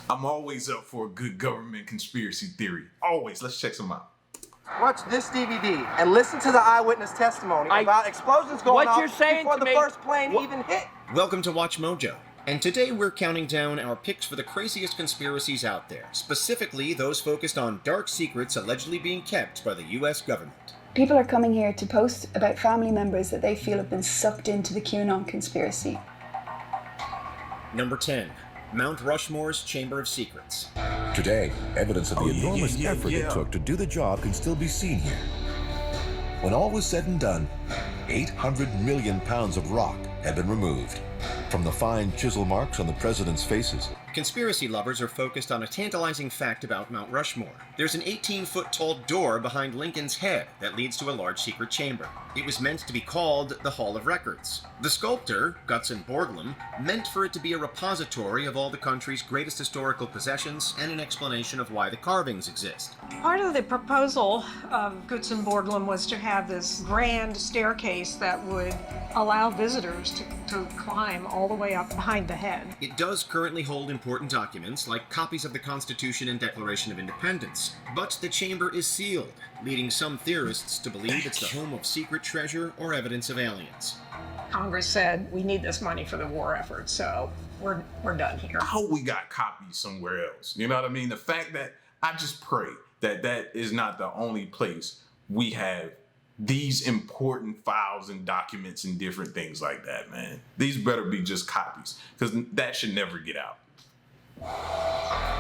I'm always up for a good government conspiracy theory. Always. Let's check some out. Watch this DVD and listen to the eyewitness testimony about explosions going off before the first plane even hit. Welcome to Watch Mojo. And today we're counting down our picks for the craziest conspiracies out there, specifically those focused on dark secrets allegedly being kept by the US government. People are coming here to post about family members that they feel have been sucked into the QAnon conspiracy. Number 10. Mount Rushmore's Chamber of Secrets. Today, evidence of the enormous effort it took to do the job can still be seen here. When all was said and done, 800 million pounds of rock had been removed. From the fine chisel marks on the president's faces. Conspiracy lovers are focused on a tantalizing fact about Mount Rushmore. There's an 18-foot-tall door behind Lincoln's head that leads to a large secret chamber. It was meant to be called the Hall of Records. The sculptor, Gutzon Borglum, meant for it to be a repository of all the country's greatest historical possessions and an explanation of why the carvings exist. Part of the proposal of Gutzon Borglum was to have this grand staircase that would allow visitors to climb all the way up behind the head. It does currently hold important documents like copies of the Constitution and Declaration of Independence, but the chamber is sealed, leading some theorists to believe it's the home of secret treasure or evidence of aliens. Congress said, we need this money for the war effort, so we're done here. I hope we got copies somewhere else. You know what I mean? The fact that I just pray that that is not the only place we have these important files and documents and different things like that, man. These better be just copies, because that should never get out.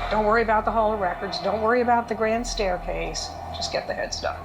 Don't worry about the Hall of Records. Don't worry about the grand staircase. Just get the heads done.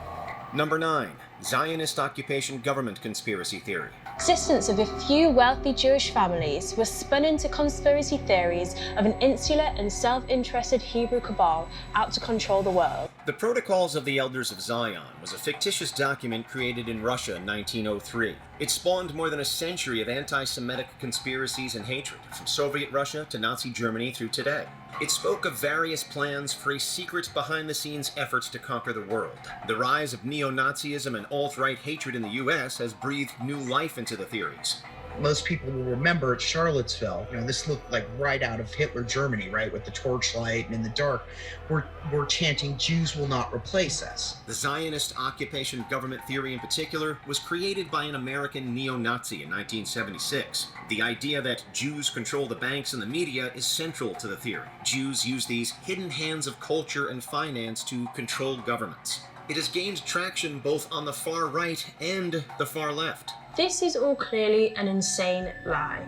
Number 9. Zionist occupation government conspiracy theory. Existence of a few wealthy Jewish families was spun into conspiracy theories of an insular and self-interested Hebrew cabal out to control the world. The Protocols of the Elders of Zion was a fictitious document created in Russia in 1903. It spawned more than a century of anti-Semitic conspiracies and hatred, from Soviet Russia to Nazi Germany through today. It spoke of various plans for a secret behind-the-scenes effort to conquer the world. The rise of neo-Nazism and alt-right hatred in the US has breathed new life into the theories. Most people will remember Charlottesville. You know, this looked like right out of Hitler Germany, right? With the torchlight and in the dark. We're chanting, Jews will not replace us. The Zionist occupation government theory in particular was created by an American neo-Nazi in 1976. The idea that Jews control the banks and the media is central to the theory. Jews use these hidden hands of culture and finance to control governments. It has gained traction both on the far right and the far left. This is all clearly an insane lie.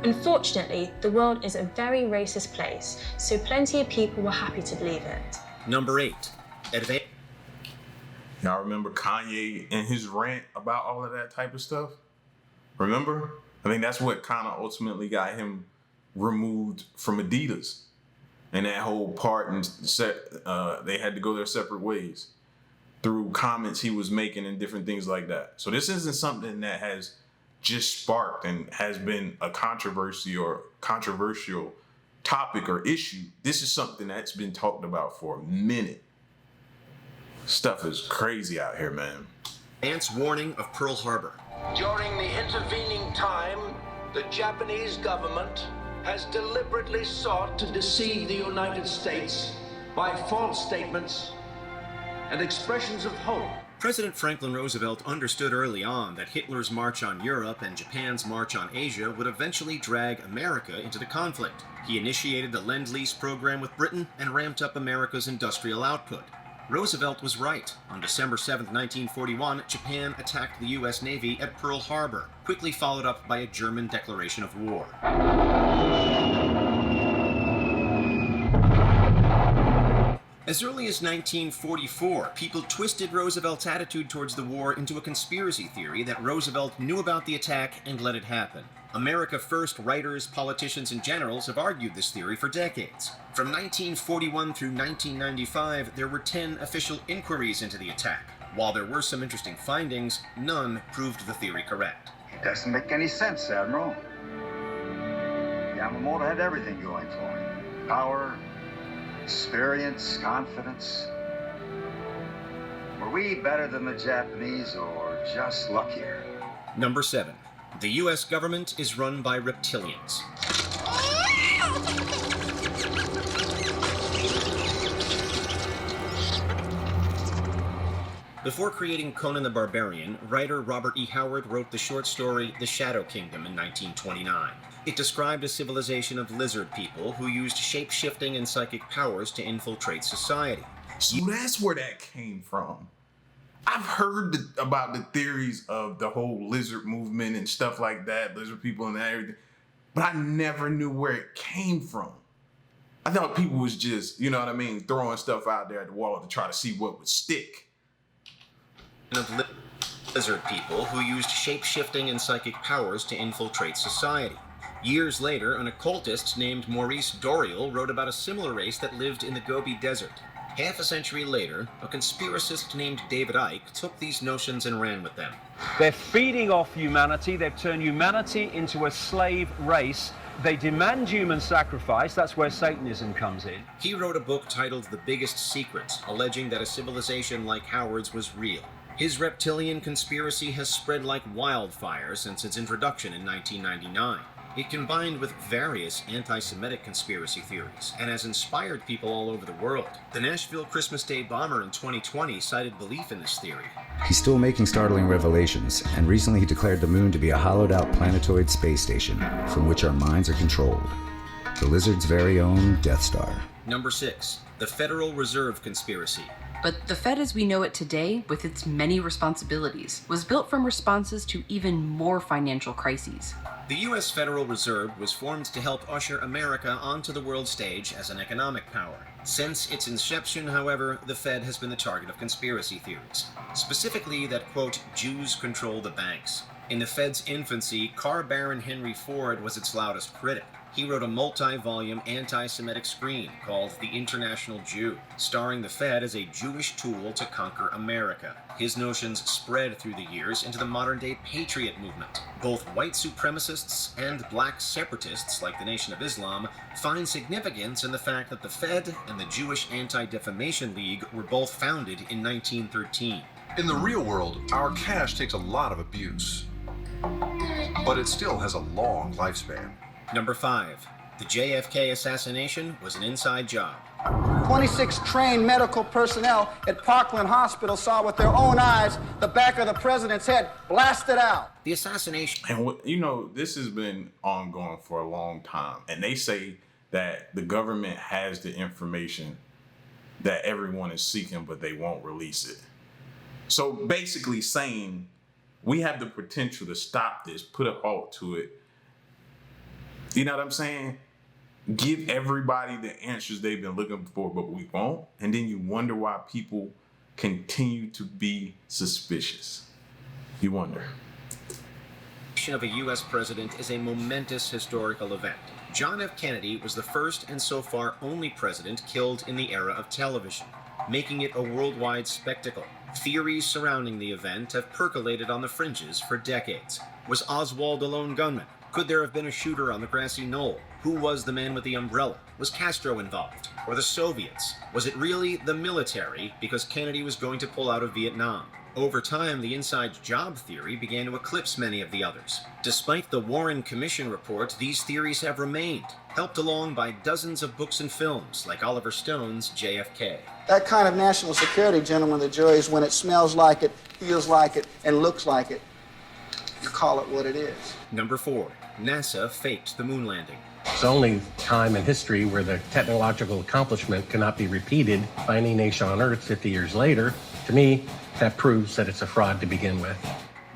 Unfortunately, the world is a very racist place, so plenty of people were happy to believe it. Number 8. Y'all remember Kanye and his rant about all of that type of stuff? Remember? I think that's what kind of ultimately got him removed from Adidas. And that whole part, and they had to go their separate ways through comments he was making and different things like that. So this isn't something that has just sparked and has been a controversy or controversial topic or issue. This is something that's been talked about for a minute. Stuff is crazy out here, man. Ants warning of Pearl Harbor. During the intervening time, the Japanese government has deliberately sought to deceive the United States by false statements and expressions of hope. President Franklin Roosevelt understood early on that Hitler's march on Europe and Japan's march on Asia would eventually drag America into the conflict. He initiated the Lend-Lease program with Britain and ramped up America's industrial output. Roosevelt was right. On December 7, 1941, Japan attacked the U.S. Navy at Pearl Harbor, quickly followed up by a German declaration of war. As early as 1944, people twisted Roosevelt's attitude towards the war into a conspiracy theory that Roosevelt knew about the attack and let it happen. America First writers, politicians, and generals have argued this theory for decades. From 1941 through 1995, there were 10 official inquiries into the attack. While there were some interesting findings, none proved the theory correct. It doesn't make any sense, Admiral. Yamamoto had everything going for him. Power, experience, confidence. Were we better than the Japanese or just luckier? Number 7. The U.S. government is run by reptilians. Before creating Conan the Barbarian, writer Robert E. Howard wrote the short story The Shadow Kingdom in 1929. It described a civilization of lizard people who used shape-shifting and psychic powers to infiltrate society. So that's where that came from. I've heard about the theories of the whole lizard movement and stuff like that, lizard people and everything, but I never knew where it came from. I thought people was just, you know what I mean, throwing stuff out there at the wall to try to see what would stick. Of lizard people who used shape-shifting and psychic powers to infiltrate society. Years later, an occultist named Maurice Doreal wrote about a similar race that lived in the Gobi Desert. Half a century later, a conspiracist named David Icke took these notions and ran with them. They're feeding off humanity. They've turned humanity into a slave race. They demand human sacrifice. That's where Satanism comes in. He wrote a book titled The Biggest Secret, alleging that a civilization like Howard's was real. His reptilian conspiracy has spread like wildfire since its introduction in 1999. It combined with various anti-Semitic conspiracy theories and has inspired people all over the world. The Nashville Christmas Day bomber in 2020 cited belief in this theory. He's still making startling revelations, and recently he declared the moon to be a hollowed-out planetoid space station from which our minds are controlled. The lizard's very own Death Star. Number 6. The Federal Reserve Conspiracy. But the Fed as we know it today, with its many responsibilities, was built from responses to even more financial crises. The U.S. Federal Reserve was formed to help usher America onto the world stage as an economic power. Since its inception, however, the Fed has been the target of conspiracy theories. Specifically that, quote, Jews control the banks. In the Fed's infancy, car baron Henry Ford was its loudest critic. He wrote a multi-volume anti-Semitic screed called The International Jew, starring the Fed as a Jewish tool to conquer America. His notions spread through the years into the modern-day patriot movement. Both white supremacists and black separatists, like the Nation of Islam, find significance in the fact that the Fed and the Jewish Anti-Defamation League were both founded in 1913. In the real world, our cash takes a lot of abuse, but it still has a long lifespan. Number 5. The JFK assassination was an inside job. 26 trained medical personnel at Parkland Hospital saw with their own eyes the back of the president's head blasted out. The assassination... And, you know, this has been ongoing for a long time. And they say that the government has the information that everyone is seeking, but they won't release it. So basically saying we have the potential to stop this, put a halt to it. You know what I'm saying? Give everybody the answers they've been looking for, but we won't. And then you wonder why people continue to be suspicious. You wonder. Of a U.S. president is a momentous historical event. John F. Kennedy was the first and so far only president killed in the era of television, making it a worldwide spectacle. Theories surrounding the event have percolated on the fringes for decades. Was Oswald a lone gunman? Could there have been a shooter on the grassy knoll? Who was the man with the umbrella? Was Castro involved? Or the Soviets? Was it really the military because Kennedy was going to pull out of Vietnam? Over time, the inside job theory began to eclipse many of the others. Despite the Warren Commission report, these theories have remained, helped along by dozens of books and films like Oliver Stone's JFK. That kind of national security, gentlemen of the jury, is when it smells like it, feels like it, and looks like it. You call it what it is. Number 4. NASA faked the moon landing. It's the only time in history where the technological accomplishment cannot be repeated by any nation on Earth 50 years later. To me, that proves that it's a fraud to begin with.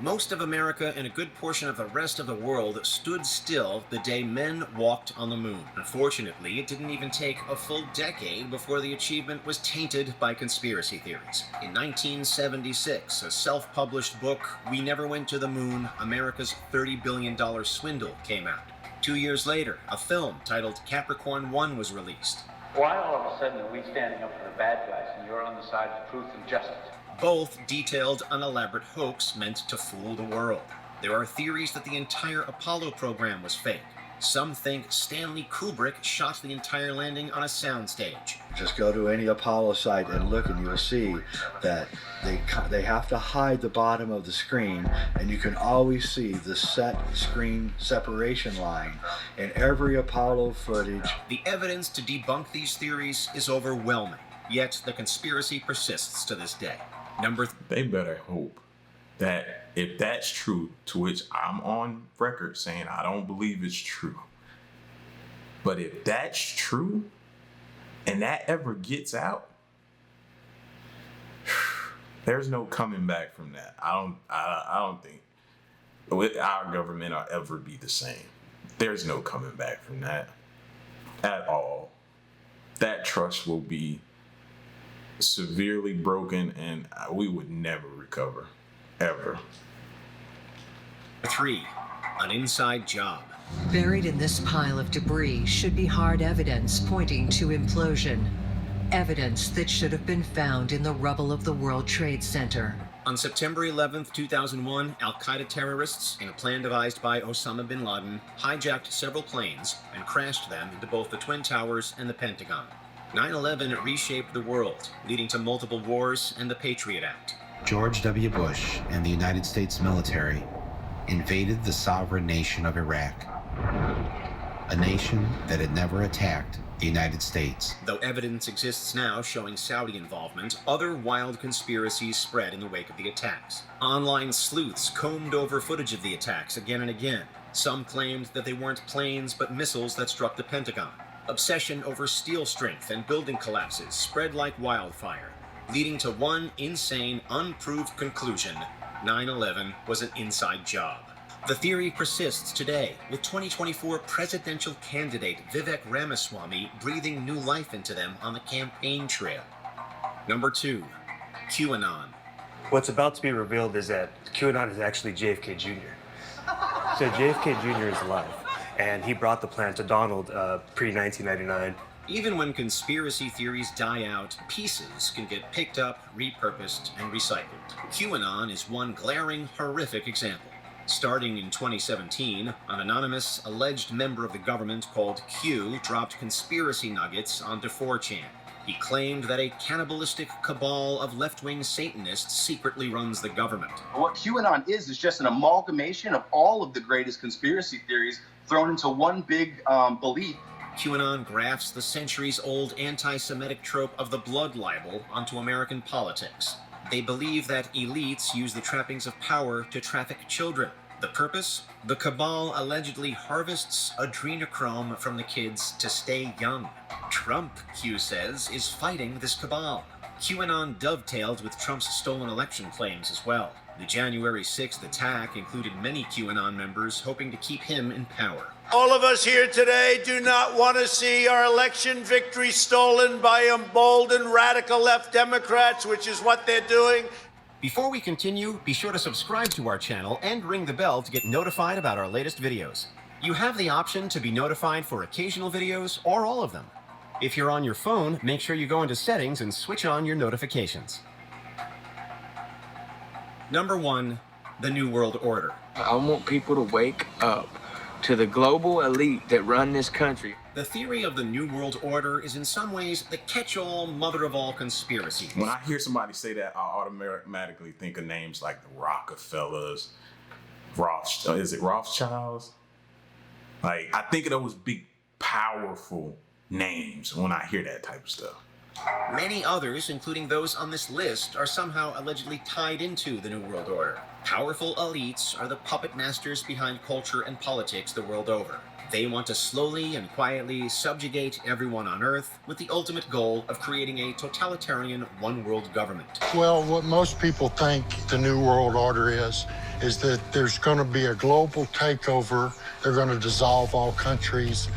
Most of America and a good portion of the rest of the world stood still the day men walked on the moon. Unfortunately, it didn't even take a full decade before the achievement was tainted by conspiracy theories. In 1976, a self-published book, We Never Went to the Moon, America's $30 Billion Swindle, came out. 2 years later, a film titled Capricorn 1 was released. Why all of a sudden are we standing up for the bad guys and you're on the side of truth and justice? Both detailed an elaborate hoax meant to fool the world. There are theories that the entire Apollo program was fake. Some think Stanley Kubrick shot the entire landing on a soundstage. Just go to any Apollo site and look and you'll see that they have to hide the bottom of the screen, and you can always see the set screen separation line in every Apollo footage. The evidence to debunk these theories is overwhelming, yet the conspiracy persists to this day. They better hope that if that's true, to which I'm on record saying I don't believe it's true, but if that's true and that ever gets out, there's no coming back from that. I don't think our government will ever be the same. There's no coming back from that at all. That trust will be severely broken, and we would never recover, ever. 3. An inside job. Buried in this pile of debris should be hard evidence pointing to implosion. Evidence that should have been found in the rubble of the World Trade Center. On September 11, 2001, Al-Qaeda terrorists, in a plan devised by Osama bin Laden, hijacked several planes and crashed them into both the Twin Towers and the Pentagon. 9/11 reshaped the world, leading to multiple wars and the Patriot Act. George W. Bush and the United States military invaded the sovereign nation of Iraq, a nation that had never attacked the United States. Though evidence exists now showing Saudi involvement, other wild conspiracies spread in the wake of the attacks. Online sleuths combed over footage of the attacks again and again. Some claimed that they weren't planes but missiles that struck the Pentagon. Obsession over steel strength and building collapses spread like wildfire, leading to one insane, unproved conclusion: 9/11 was an inside job. The theory persists today, with 2024 presidential candidate Vivek Ramaswamy breathing new life into them on the campaign trail. 2. QAnon. What's about to be revealed is that QAnon is actually JFK Jr. So JFK Jr. is alive, and he brought the plan to Donald pre-1999. Even when conspiracy theories die out, pieces can get picked up, repurposed, and recycled. QAnon is one glaring, horrific example. Starting in 2017, an anonymous, alleged member of the government called Q dropped conspiracy nuggets onto 4chan. He claimed that a cannibalistic cabal of left-wing Satanists secretly runs the government. What QAnon is just an amalgamation of all of the greatest conspiracy theories thrown into one big belief. QAnon grafts the centuries-old anti-Semitic trope of the blood libel onto American politics. They believe that elites use the trappings of power to traffic children. The purpose? The cabal allegedly harvests adrenochrome from the kids to stay young. Trump, Q says, is fighting this cabal. QAnon dovetailed with Trump's stolen election claims as well. The January 6th attack included many QAnon members hoping to keep him in power. All of us here today do not want to see our election victory stolen by emboldened radical left Democrats, which is what they're doing. Before we continue, be sure to subscribe to our channel and ring the bell to get notified about our latest videos. You have the option to be notified for occasional videos or all of them. If you're on your phone, make sure you go into settings and switch on your notifications. 1. The New World Order. I want people to wake up to the global elite that run this country. The theory of the New World Order is in some ways the catch-all, mother of all conspiracies. When I hear somebody say that, I automatically think of names like the Rockefellers, Rothschilds? Like, I think of those big, powerful names when I hear that type of stuff. Many others, including those on this list, are somehow allegedly tied into the New World Order. Powerful elites are the puppet masters behind culture and politics the world over. They want to slowly and quietly subjugate everyone on Earth with the ultimate goal of creating a totalitarian one-world government. Well, what most people think the New World Order is that there's going to be a global takeover. They're going to dissolve all countries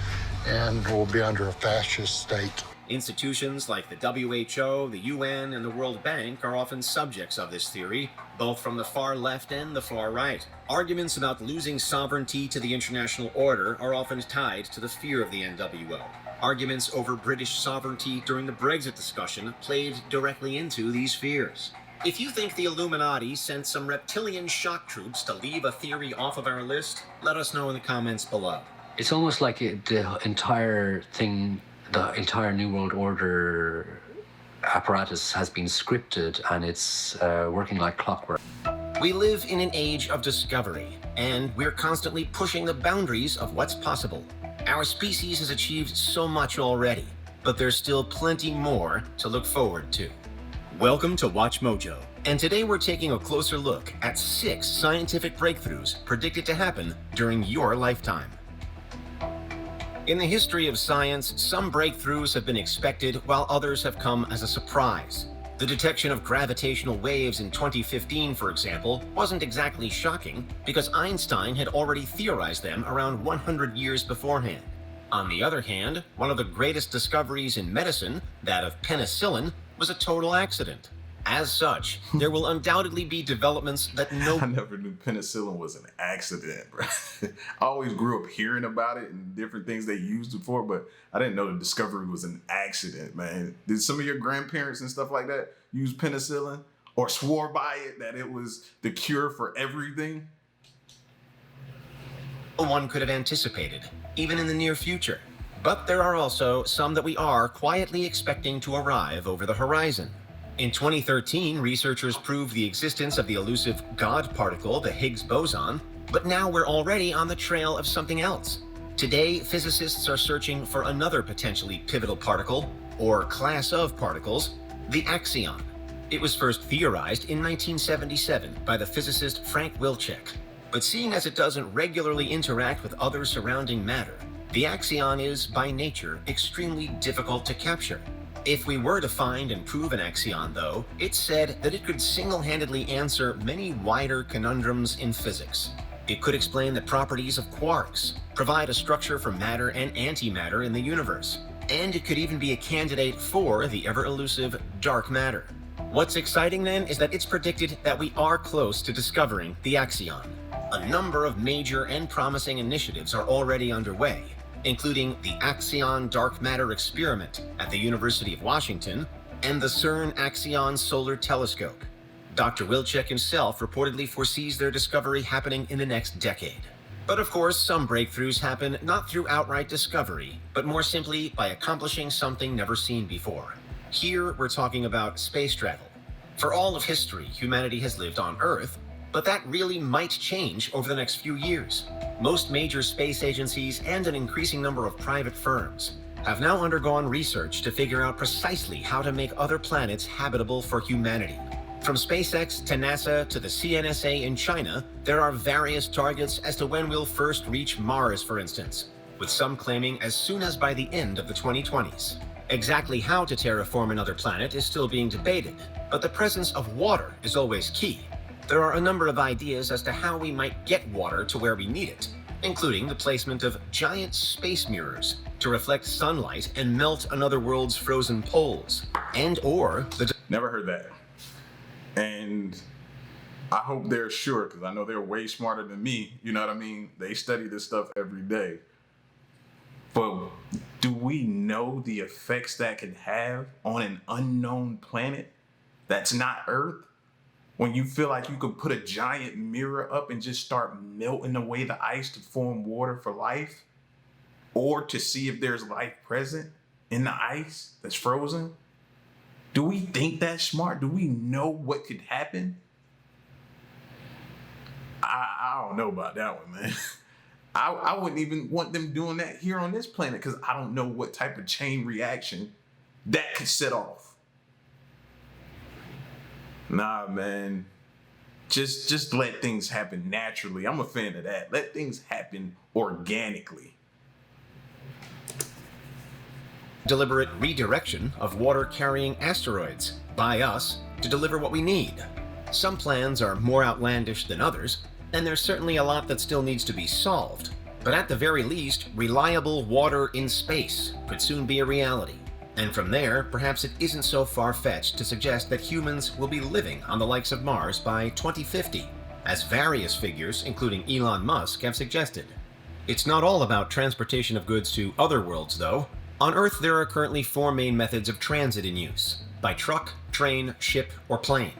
and we'll be under a fascist state. Institutions like the WHO, the UN, and the World Bank are often subjects of this theory, both from the far left and the far right. Arguments about losing sovereignty to the international order are often tied to the fear of the NWO. Arguments over British sovereignty during the Brexit discussion played directly into these fears. If you think the Illuminati sent some reptilian shock troops to leave a theory off of our list, let us know in the comments below. It's almost like the entire thing, the entire New World Order apparatus has been scripted and it's working like clockwork. We live in an age of discovery, and we're constantly pushing the boundaries of what's possible. Our species has achieved so much already, but there's still plenty more to look forward to. Welcome to Watch Mojo. And today we're taking a closer look at 6 scientific breakthroughs predicted to happen during your lifetime. In the history of science, some breakthroughs have been expected while others have come as a surprise. The detection of gravitational waves in 2015, for example, wasn't exactly shocking because Einstein had already theorized them around 100 years beforehand. On the other hand, one of the greatest discoveries in medicine, that of penicillin, was a total accident. As such, there will undoubtedly be developments that I never knew penicillin was an accident, bro. I always grew up hearing about it and different things they used it for, but I didn't know the discovery was an accident, man. Did some of your grandparents and stuff like that use penicillin or swore by it that it was the cure for everything? One could have anticipated, even in the near future. But there are also some that we are quietly expecting to arrive over the horizon. In 2013, researchers proved the existence of the elusive God particle, the Higgs boson, but now we're already on the trail of something else. Today, physicists are searching for another potentially pivotal particle, or class of particles, the axion. It was first theorized in 1977 by the physicist Frank Wilczek. But seeing as it doesn't regularly interact with other surrounding matter, the axion is, by nature, extremely difficult to capture. If we were to find and prove an axion, though, it's said that it could single-handedly answer many wider conundrums in physics. It could explain the properties of quarks, provide a structure for matter and antimatter in the universe, and it could even be a candidate for the ever-elusive dark matter. What's exciting then is that it's predicted that we are close to discovering the axion. A number of major and promising initiatives are already underway, including the Axion Dark Matter Experiment at the University of Washington and the CERN Axion Solar Telescope. Dr. Wilczek himself reportedly foresees their discovery happening in the next decade. But of course, some breakthroughs happen not through outright discovery, but more simply by accomplishing something never seen before. Here, we're talking about space travel. For all of history, humanity has lived on Earth, but that really might change over the next few years. Most major space agencies and an increasing number of private firms have now undergone research to figure out precisely how to make other planets habitable for humanity. From SpaceX to NASA to the CNSA in China, there are various targets as to when we'll first reach Mars, for instance, with some claiming as soon as by the end of the 2020s. Exactly how to terraform another planet is still being debated, but the presence of water is always key. There are a number of ideas as to how we might get water to where we need it, including the placement of giant space mirrors to reflect sunlight and melt another world's frozen poles, and/or the... Never heard that. And I hope they're sure, because I know they're way smarter than me. You know what I mean? They study this stuff every day. But do we know the effects that could have on an unknown planet that's not Earth? When you feel like you could put a giant mirror up and just start melting away the ice to form water for life, or to see if there's life present in the ice that's frozen? Do we think that's smart? Do we know what could happen? I don't know about that one, man. I wouldn't even want them doing that here on this planet because I don't know what type of chain reaction that could set off. Nah, man. Just let things happen naturally. I'm a fan of that. Let things happen organically. Deliberate redirection of water-carrying asteroids by us to deliver what we need. Some plans are more outlandish than others, and there's certainly a lot that still needs to be solved. But at the very least, reliable water in space could soon be a reality. And from there, perhaps it isn't so far-fetched to suggest that humans will be living on the likes of Mars by 2050, as various figures, including Elon Musk, have suggested. It's not all about transportation of goods to other worlds, though. On Earth, there are currently 4 main methods of transit in use: by truck, train, ship, or plane.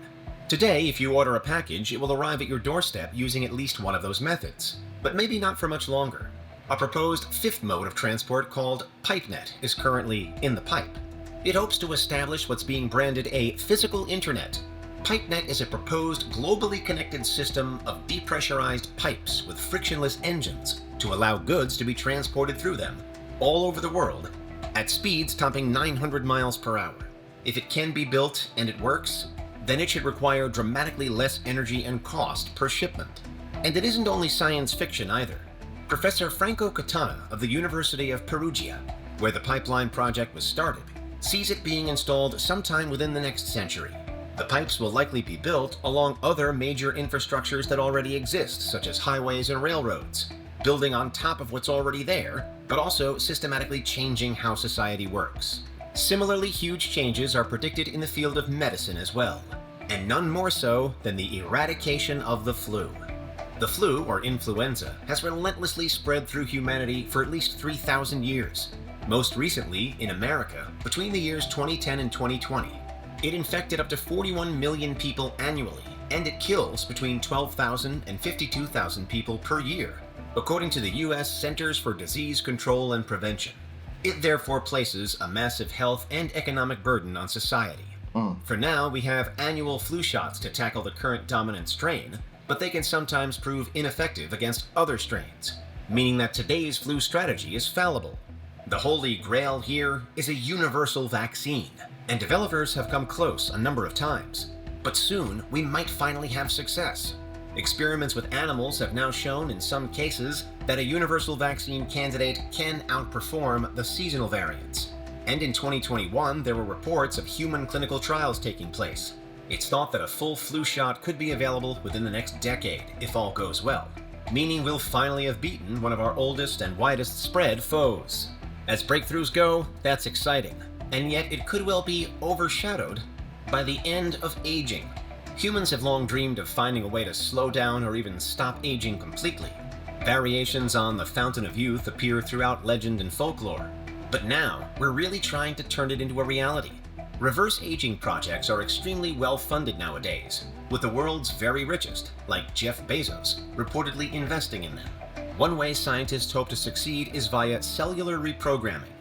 Today, if you order a package, it will arrive at your doorstep using at least one of those methods, but maybe not for much longer. A proposed 5th mode of transport called PipeNet is currently in the pipe. It hopes to establish what's being branded a physical internet. PipeNet is a proposed globally connected system of depressurized pipes with frictionless engines to allow goods to be transported through them all over the world at speeds topping 900 miles per hour. If it can be built and it works, then it should require dramatically less energy and cost per shipment. And it isn't only science fiction either. Professor Franco Catana of the University of Perugia, where the pipeline project was started, sees it being installed sometime within the next century. The pipes will likely be built along other major infrastructures that already exist, such as highways and railroads, building on top of what's already there, but also systematically changing how society works. Similarly huge changes are predicted in the field of medicine as well, and none more so than the eradication of the flu. The flu, or influenza, has relentlessly spread through humanity for at least 3,000 years. Most recently, in America, between the years 2010 and 2020, it infected up to 41 million people annually, and it kills between 12,000 and 52,000 people per year, according to the U.S. Centers for Disease Control and Prevention. It therefore places a massive health and economic burden on society. For now, we have annual flu shots to tackle the current dominant strain, but they can sometimes prove ineffective against other strains, meaning that today's flu strategy is fallible. The holy grail here is a universal vaccine, and developers have come close a number of times. But soon, we might finally have success. Experiments with animals have now shown in some cases that a universal vaccine candidate can outperform the seasonal variants. And in 2021, there were reports of human clinical trials taking place. It's thought that a full flu shot could be available within the next decade, if all goes well, meaning we'll finally have beaten one of our oldest and widest spread foes. As breakthroughs go, that's exciting, and yet it could well be overshadowed by the end of aging. Humans have long dreamed of finding a way to slow down or even stop aging completely. Variations on the fountain of youth appear throughout legend and folklore, but now we're really trying to turn it into a reality. Reverse aging projects are extremely well funded nowadays, with the world's very richest, like Jeff Bezos, reportedly investing in them. One way scientists hope to succeed is via cellular reprogramming.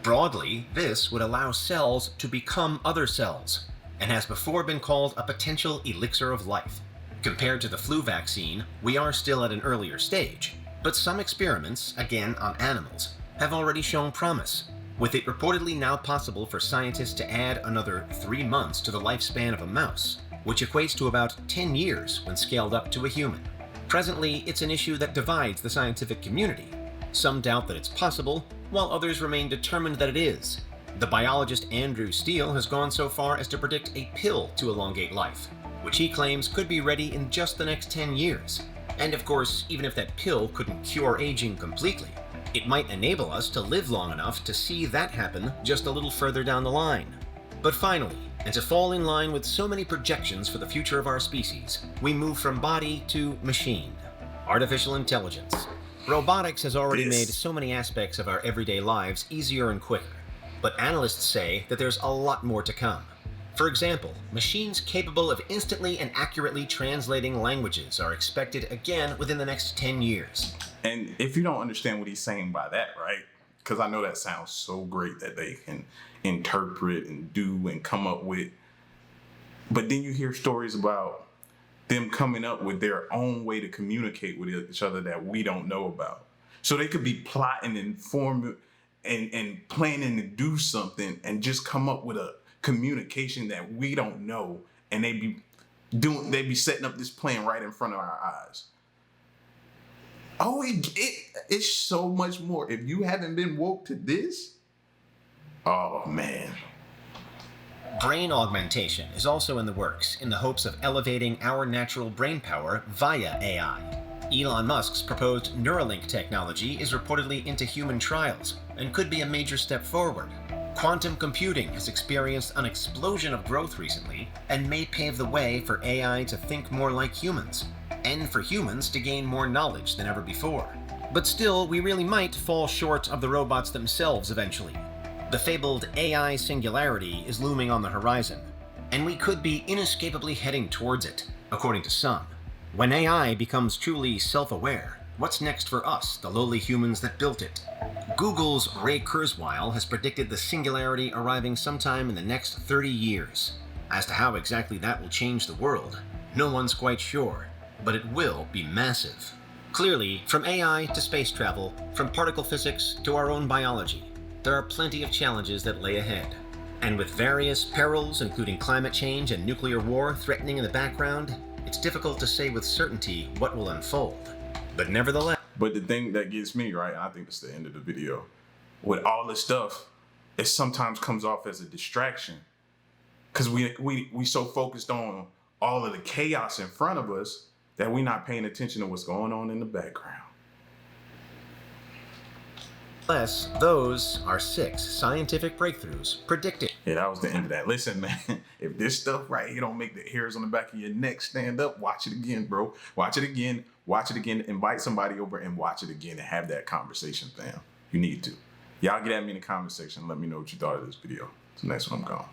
Broadly, this would allow cells to become other cells, and has before been called a potential elixir of life. Compared to the flu vaccine, we are still at an earlier stage, but some experiments, again on animals, have already shown promise, with it reportedly now possible for scientists to add another 3 months to the lifespan of a mouse, which equates to about 10 years when scaled up to a human. Presently, it's an issue that divides the scientific community. Some doubt that it's possible, while others remain determined that it is. The biologist Andrew Steele has gone so far as to predict a pill to elongate life, which he claims could be ready in just the next 10 years. And of course, even if that pill couldn't cure aging completely, it might enable us to live long enough to see that happen just a little further down the line. But finally, and to fall in line with so many projections for the future of our species, we move from body to machine. Artificial intelligence. Robotics has already made so many aspects of our everyday lives easier and quicker, but analysts say that there's a lot more to come. For example, machines capable of instantly and accurately translating languages are expected again within the next 10 years. And if you don't understand what he's saying by that, right? Because I know that sounds so great that they can interpret and do and come up with. But then you hear stories about them coming up with their own way to communicate with each other that we don't know about. So they could be plotting and forming and planning to do something and just come up with a communication that we don't know, and they be setting up this plan right in front of our eyes. Oh, it's so much more. If you haven't been woke to this, oh man. Brain augmentation is also in the works in the hopes of elevating our natural brain power via AI. Elon Musk's proposed Neuralink technology is reportedly into human trials and could be a major step forward. Quantum computing has experienced an explosion of growth recently and may pave the way for AI to think more like humans, and for humans to gain more knowledge than ever before. But still, we really might fall short of the robots themselves eventually. The fabled AI singularity is looming on the horizon, and we could be inescapably heading towards it, according to some. When AI becomes truly self-aware, what's next for us, the lowly humans that built it? Google's Ray Kurzweil has predicted the singularity arriving sometime in the next 30 years. As to how exactly that will change the world, no one's quite sure, but it will be massive. Clearly, from AI to space travel, from particle physics to our own biology, there are plenty of challenges that lay ahead. And with various perils, including climate change and nuclear war, threatening in the background, it's difficult to say with certainty what will unfold. But nevertheless... But the thing that gets me, right, I think it's the end of the video, with all this stuff, it sometimes comes off as a distraction. Because we so focused on all of the chaos in front of us that we're not paying attention to what's going on in the background. Those are 6 scientific breakthroughs predicted. Yeah, that was the end of that. Listen, man, if this stuff right here don't make the hairs on the back of your neck stand up, watch it again, bro. Watch it again. Watch it again. Invite somebody over and watch it again and have that conversation, fam. You need to. Y'all get at me in the comment section and let me know what you thought of this video. Till next one, I'm gone.